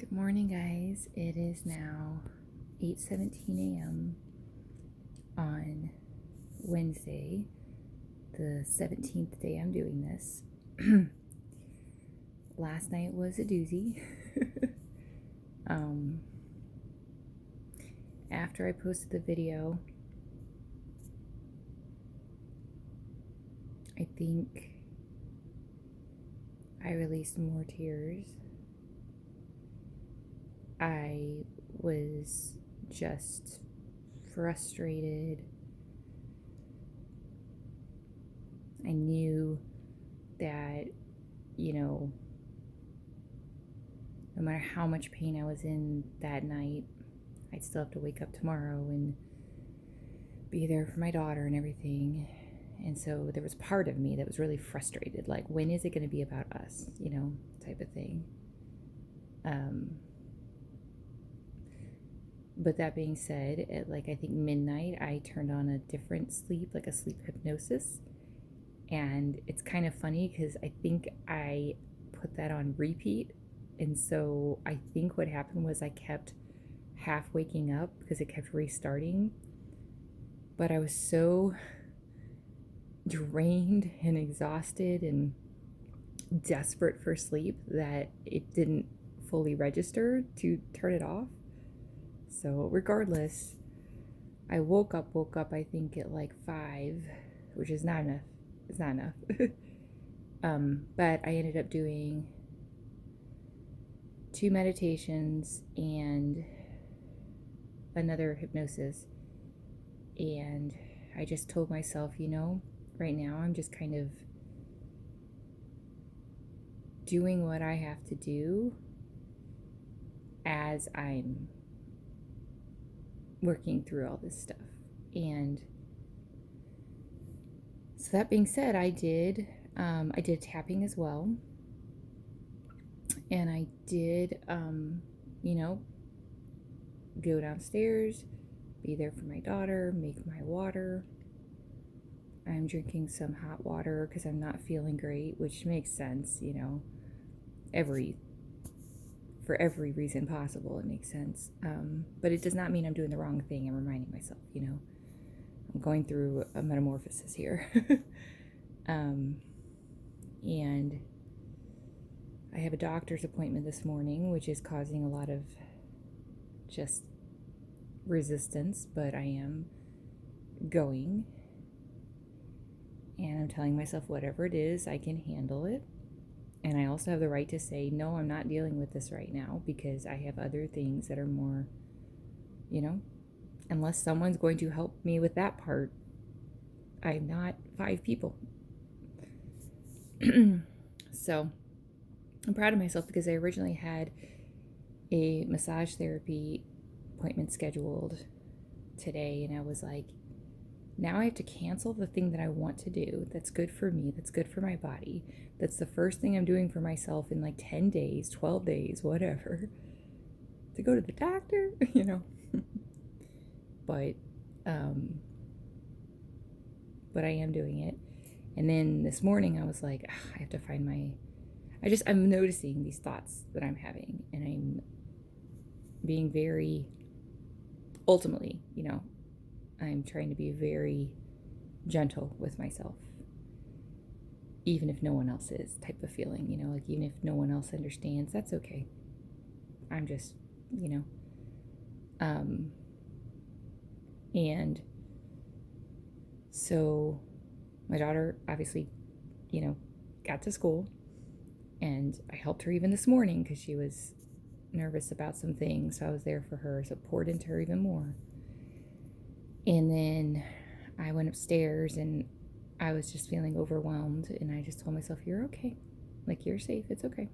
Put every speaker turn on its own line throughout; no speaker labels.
Good morning, guys. It is now 8:17 a.m. on Wednesday, the 17th day I'm doing this. Last night was a doozy. After I posted the video, I think I released more tears. I was just frustrated. I knew that, no matter how much pain I was in that night, I'd still have to wake up tomorrow and be there for my daughter and everything. And so there was part of me that was really frustrated, like, when is it going to be about us, type of thing. But that being said, at I think midnight, I turned on a different sleep, like a sleep hypnosis. And it's kind of funny because I think I put that on repeat. And so I think what happened was I kept half waking up because it kept restarting. But I was so drained and exhausted and desperate for sleep that it didn't fully register to turn it off. So regardless, I woke up, I think at 5, which is not enough. It's not enough. But I ended up doing 2 meditations and another hypnosis. And I just told myself, right now I'm just kind of doing what I have to do as I'm working through all this stuff. And so that being said, I did tapping as well. And I did, go downstairs, be there for my daughter, make my water. I'm drinking some hot water because I'm not feeling great, which makes sense, for every reason possible, it makes sense. But it does not mean I'm doing the wrong thing. I'm reminding myself, I'm going through a metamorphosis here. And I have a doctor's appointment this morning, which is causing a lot of just resistance, but I am going. And I'm telling myself, whatever it is, I can handle it. And I also have the right to say, no, I'm not dealing with this right now because I have other things that are more, unless someone's going to help me with that part, I'm not 5 people. So I'm proud of myself because I originally had a massage therapy appointment scheduled today, and I was like, now I have to cancel the thing that I want to do that's good for me, that's good for my body, that's the first thing I'm doing for myself in 10 days, 12 days, whatever, to go to the doctor, But I am doing it. And then this morning I was like, I have to find I'm noticing these thoughts that I'm having, and I'm being very, ultimately, I'm trying to be very gentle with myself, even if no one else is, type of feeling, even if no one else understands, that's okay. I'm just, and so my daughter obviously, got to school, and I helped her even this morning because she was nervous about some things, so I was there for her, so poured into her even more. And then I went upstairs and I was just feeling overwhelmed, and I just told myself, you're okay. You're safe. It's okay.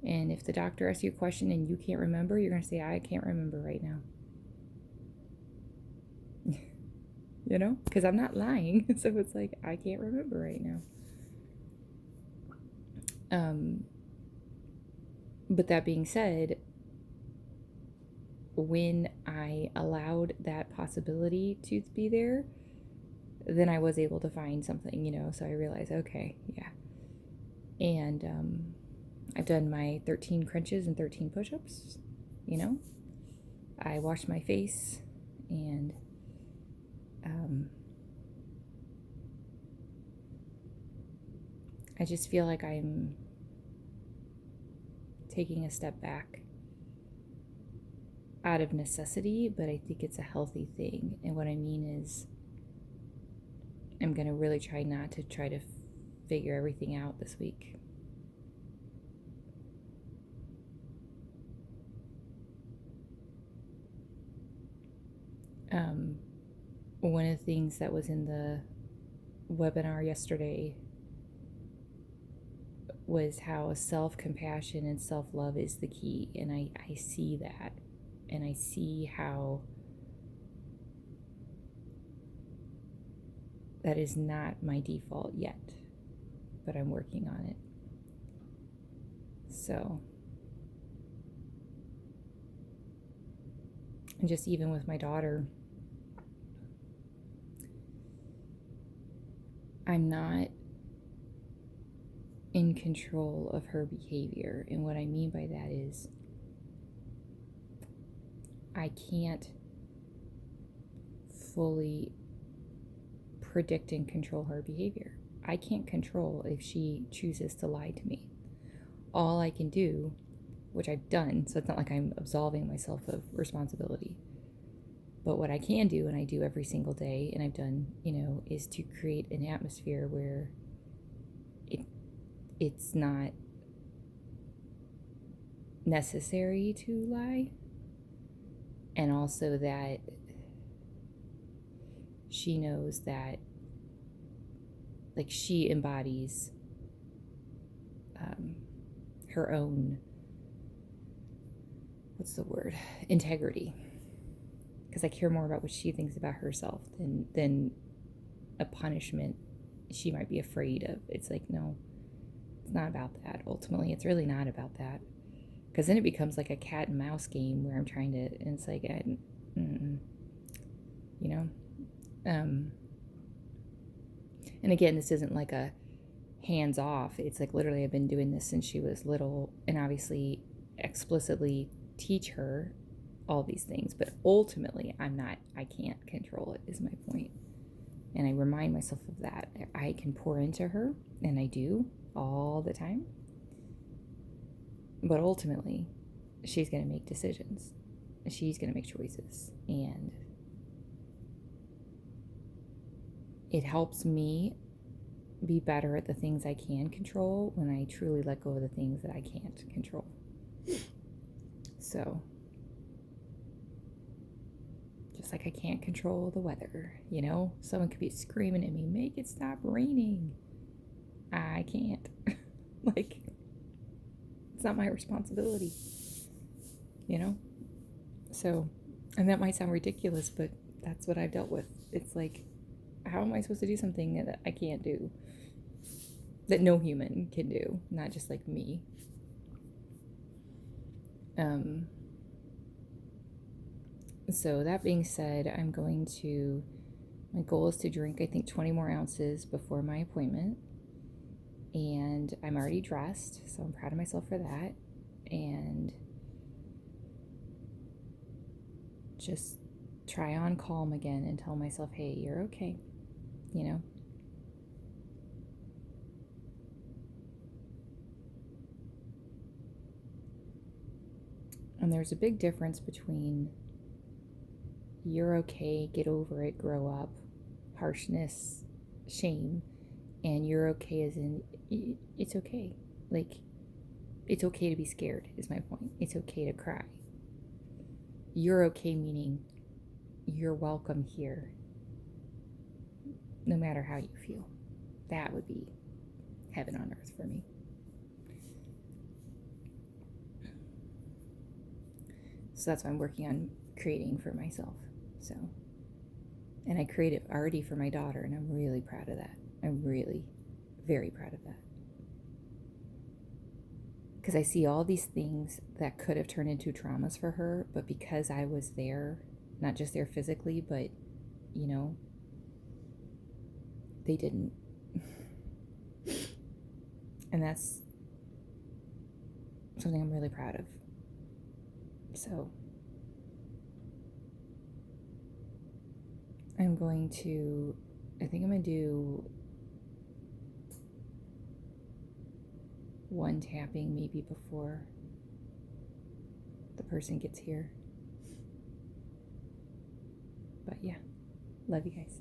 And if the doctor asks you a question and you can't remember, you're going to say, I can't remember right now. Because I'm not lying. So it's I can't remember right now. But that being said, when I allowed that possibility to be there, then I was able to find something, so I realized, okay, yeah. And I've done my 13 crunches and 13 push-ups, you know. I washed my face, and I just feel like I'm taking a step back out of necessity, but I think it's a healthy thing. And what I mean is, I'm going to really try not to try to figure everything out this week. One of the things that was in the webinar yesterday was how self-compassion and self-love is the key. And I see that. And I see how that is not my default yet, but I'm working on it. So, and just even with my daughter, I'm not in control of her behavior. And what I mean by that is, I can't fully predict and control her behavior. I can't control if she chooses to lie to me. All I can do, which I've done, so it's not like I'm absolving myself of responsibility, but what I can do, and I do every single day, and I've done, is to create an atmosphere where it's not necessary to lie, and also that she knows that, like, she embodies her own, integrity. Because I care more about what she thinks about herself than a punishment she might be afraid of. It's like, no, it's not about that. Ultimately, it's really not about that. Because then it becomes like a cat and mouse game where I'm trying to, and it's like, and again, this isn't like a hands off. It's like literally I've been doing this since she was little, and obviously explicitly teach her all these things, but ultimately I can't control it, is my point. And I remind myself of that. I can pour into her, and I do all the time, but ultimately she's going to make decisions. She's going to make choices, and it helps me be better at the things I can control when I truly let go of the things that I can't control. So, just like I can't control the weather, someone could be screaming at me, make it stop raining. I can't. Like, it's not my responsibility, So, and that might sound ridiculous, but that's what I've dealt with. It's like, how am I supposed to do something that I can't do? That no human can do, not just like me. So that being said, my goal is to drink, I think, 20 more ounces before my appointment. And I'm already dressed, so I'm proud of myself for that. And just try on calm again and tell myself, hey, you're okay, And there's a big difference between you're okay, get over it, grow up, harshness, shame, and you're okay as in it's okay. Like, it's okay to be scared, is my point. It's okay to cry. You're okay meaning you're welcome here, no matter how you feel. That would be heaven on earth for me. So that's what I'm working on creating for myself. So, and I created already for my daughter, and I'm really proud of that. I'm really very proud of that. Because I see all these things that could have turned into traumas for her, but because I was there, not just there physically, but, they didn't. And that's something I'm really proud of. So I think I'm going to do one tapping maybe before the person gets here. But yeah, love you guys.